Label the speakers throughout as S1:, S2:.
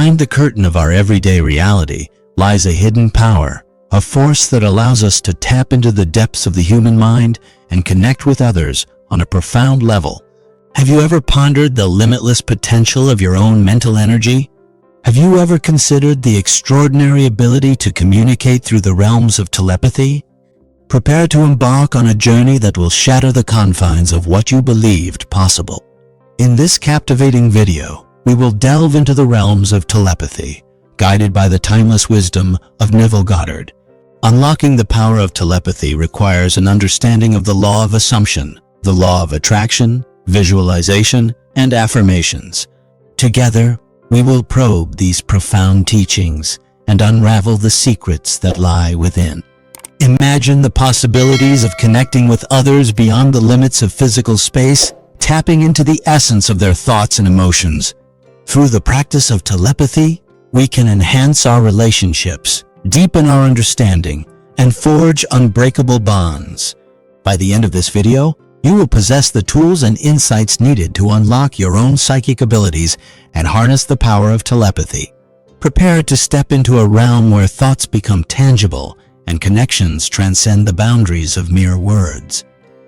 S1: Behind the curtain of our everyday reality lies a hidden power, a force that allows us to tap into the depths of the human mind and connect with others on a profound level. Have you ever pondered the limitless potential of your own mental energy? Have you ever considered the extraordinary ability to communicate through the realms of telepathy? Prepare to embark on a journey that will shatter the confines of what you believed possible. In this captivating video, we will delve into the realms of telepathy, guided by the timeless wisdom of Neville Goddard. Unlocking the power of telepathy requires an understanding of the law of assumption, the law of attraction, visualization, and affirmations. Together, we will probe these profound teachings and unravel the secrets that lie within. Imagine the possibilities of connecting with others beyond the limits of physical space, tapping into the essence of their thoughts and emotions. Through the practice of telepathy, we can enhance our relationships, deepen our understanding, and forge unbreakable bonds. By the end of this video, you will possess the tools and insights needed to unlock your own psychic abilities and harness the power of telepathy. Prepare to step into a realm where thoughts become tangible and connections transcend the boundaries of mere words.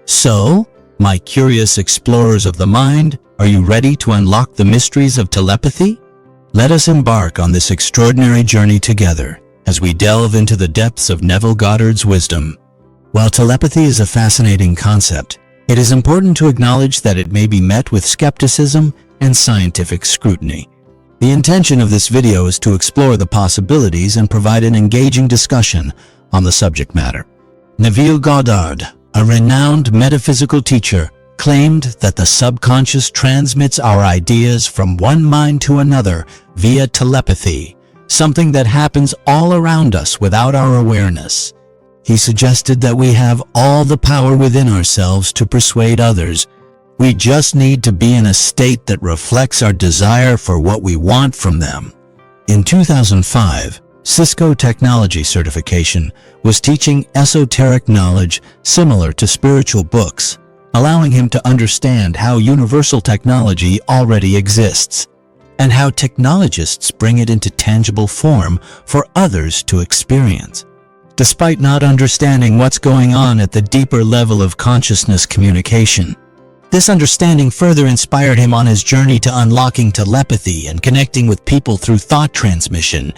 S1: So, my curious explorers of the mind, are you ready to unlock the mysteries of telepathy? Let us embark on this extraordinary journey together as we delve into the depths of Neville Goddard's wisdom. While telepathy is a fascinating concept, it is important to acknowledge that it may be met with skepticism and scientific scrutiny. The intention of this video is to explore the possibilities and provide an engaging discussion on the subject matter. Neville Goddard, a renowned metaphysical teacher, claimed that the subconscious transmits our ideas from one mind to another via telepathy, something that happens all around us without our awareness. He suggested that we have all the power within ourselves to persuade others. We just need to be in a state that reflects our desire for what we want from them. In 2005, Cisco Technology Certification was teaching esoteric knowledge similar to spiritual books, allowing him to understand how universal technology already exists and how technologists bring it into tangible form for others to experience. Despite not understanding what's going on at the deeper level of consciousness communication, this understanding further inspired him on his journey to unlocking telepathy and connecting with people through thought transmission.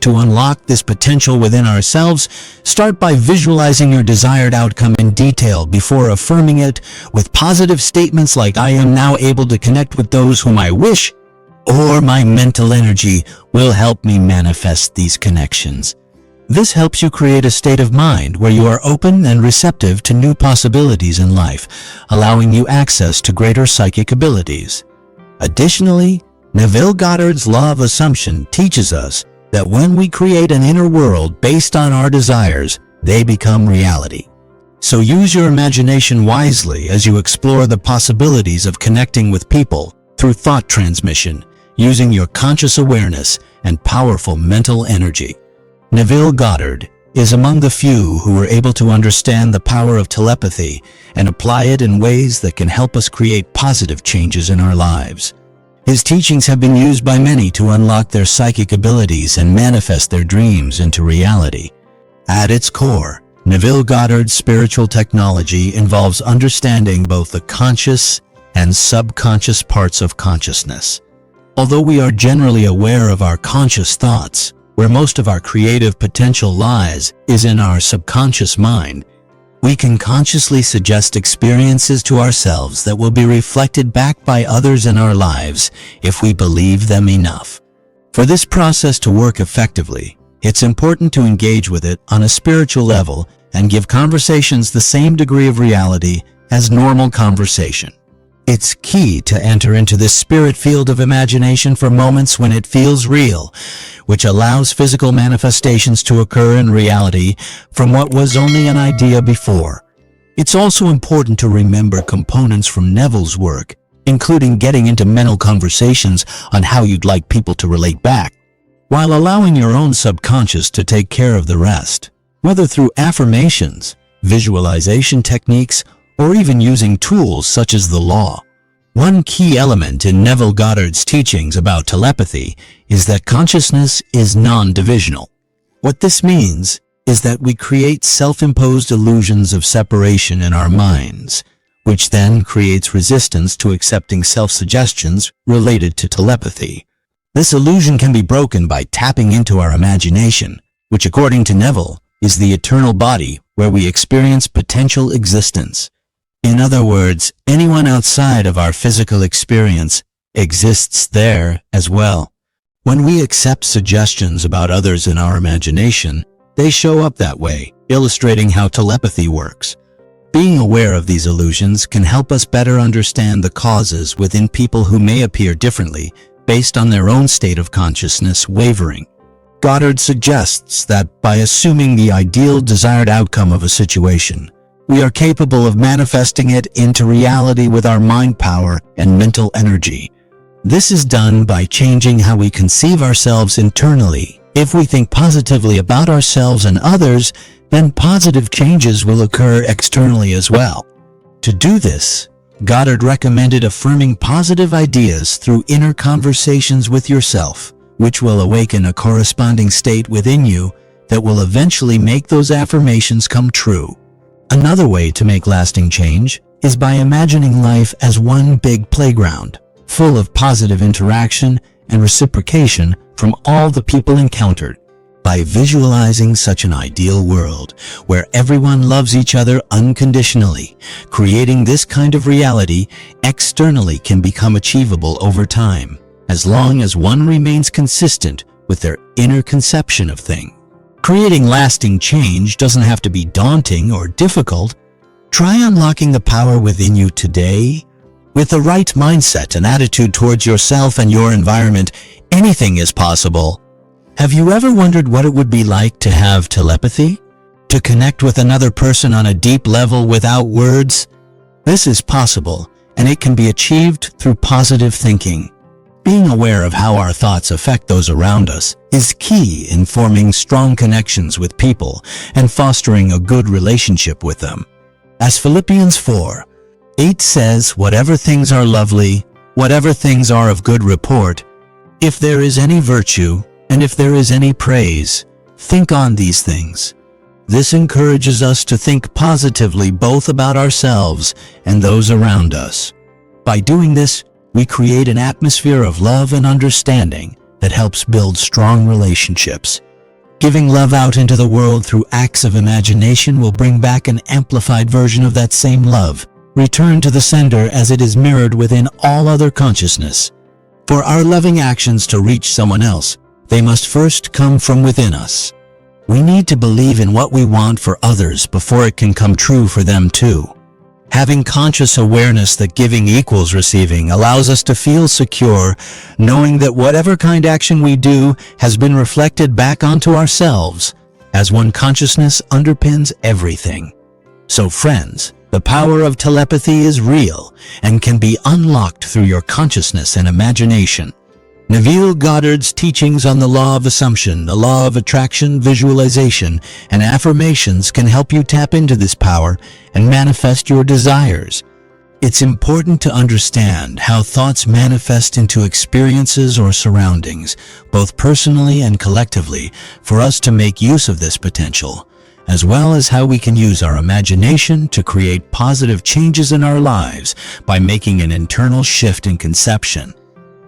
S1: To unlock this potential within ourselves, start by visualizing your desired outcome in detail before affirming it with positive statements like "I am now able to connect with those whom I wish," or "my mental energy will help me manifest these connections." This helps you create a state of mind where you are open and receptive to new possibilities in life, allowing you access to greater psychic abilities. Additionally, Neville Goddard's law of assumption teaches us that when we create an inner world based on our desires, they become reality. So use your imagination wisely as you explore the possibilities of connecting with people through thought transmission, using your conscious awareness and powerful mental energy. Neville Goddard is among the few who were able to understand the power of telepathy and apply it in ways that can help us create positive changes in our lives. His teachings have been used by many to unlock their psychic abilities and manifest their dreams into reality. At its core, Neville Goddard's spiritual technology involves understanding both the conscious and subconscious parts of consciousness. Although we are generally aware of our conscious thoughts, where most of our creative potential lies is in our subconscious mind, we can consciously suggest experiences to ourselves that will be reflected back by others in our lives if we believe them enough. For this process to work effectively, it's important to engage with it on a spiritual level and give conversations the same degree of reality as normal conversation. It's key to enter into this spirit field of imagination for moments when it feels real, which allows physical manifestations to occur in reality from what was only an idea before. It's also important to remember components from Neville's work, including getting into mental conversations on how you'd like people to relate back, while allowing your own subconscious to take care of the rest, whether through affirmations, visualization techniques, or even using tools such as the law. One key element in Neville Goddard's teachings about telepathy is that consciousness is non-divisional. What this means is that we create self-imposed illusions of separation in our minds, which then creates resistance to accepting self-suggestions related to telepathy. This illusion can be broken by tapping into our imagination, which according to Neville is the eternal body where we experience potential existence. In other words, anyone outside of our physical experience exists there as well. When we accept suggestions about others in our imagination, they show up that way, illustrating how telepathy works. Being aware of these illusions can help us better understand the causes within people who may appear differently based on their own state of consciousness wavering. Goddard suggests that by assuming the ideal desired outcome of a situation, we are capable of manifesting it into reality with our mind power and mental energy. This is done by changing how we conceive ourselves internally. If we think positively about ourselves and others, then positive changes will occur externally as well. To do this, Goddard recommended affirming positive ideas through inner conversations with yourself, which will awaken a corresponding state within you that will eventually make those affirmations come true. Another way to make lasting change is by imagining life as one big playground, full of positive interaction and reciprocation from all the people encountered. By visualizing such an ideal world where everyone loves each other unconditionally, creating this kind of reality externally can become achievable over time, as long as one remains consistent with their inner conception of things. Creating lasting change doesn't have to be daunting or difficult. Try unlocking the power within you today. With the right mindset and attitude towards yourself and your environment, anything is possible. Have you ever wondered what it would be like to have telepathy? To connect with another person on a deep level without words? This is possible, and it can be achieved through positive thinking. Being aware of how our thoughts affect those around us is key in forming strong connections with people and fostering a good relationship with them. As Philippians 4:8 says, whatever things are lovely, whatever things are of good report, if there is any virtue, and if there is any praise, think on these things. This encourages us to think positively both about ourselves and those around us. By doing this, we create an atmosphere of love and understanding that helps build strong relationships. Giving love out into the world through acts of imagination will bring back an amplified version of that same love, returned to the sender as it is mirrored within all other consciousness. For our loving actions to reach someone else, they must first come from within us. We need to believe in what we want for others before it can come true for them too. Having conscious awareness that giving equals receiving allows us to feel secure, knowing that whatever kind action we do has been reflected back onto ourselves, as one consciousness underpins everything. So friends, the power of telepathy is real and can be unlocked through your consciousness and imagination. Neville Goddard's teachings on the law of assumption, the law of attraction, visualization, and affirmations can help you tap into this power and manifest your desires. It's important to understand how thoughts manifest into experiences or surroundings, both personally and collectively, for us to make use of this potential, as well as how we can use our imagination to create positive changes in our lives by making an internal shift in conception.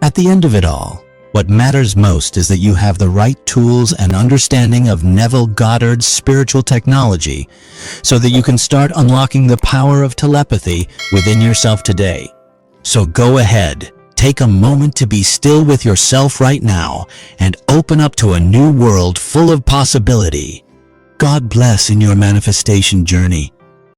S1: At the end of it all, what matters most is that you have the right tools and understanding of Neville Goddard's spiritual technology so that you can start unlocking the power of telepathy within yourself today. So go ahead, take a moment to be still with yourself right now and open up to a new world full of possibility. God bless in your manifestation journey.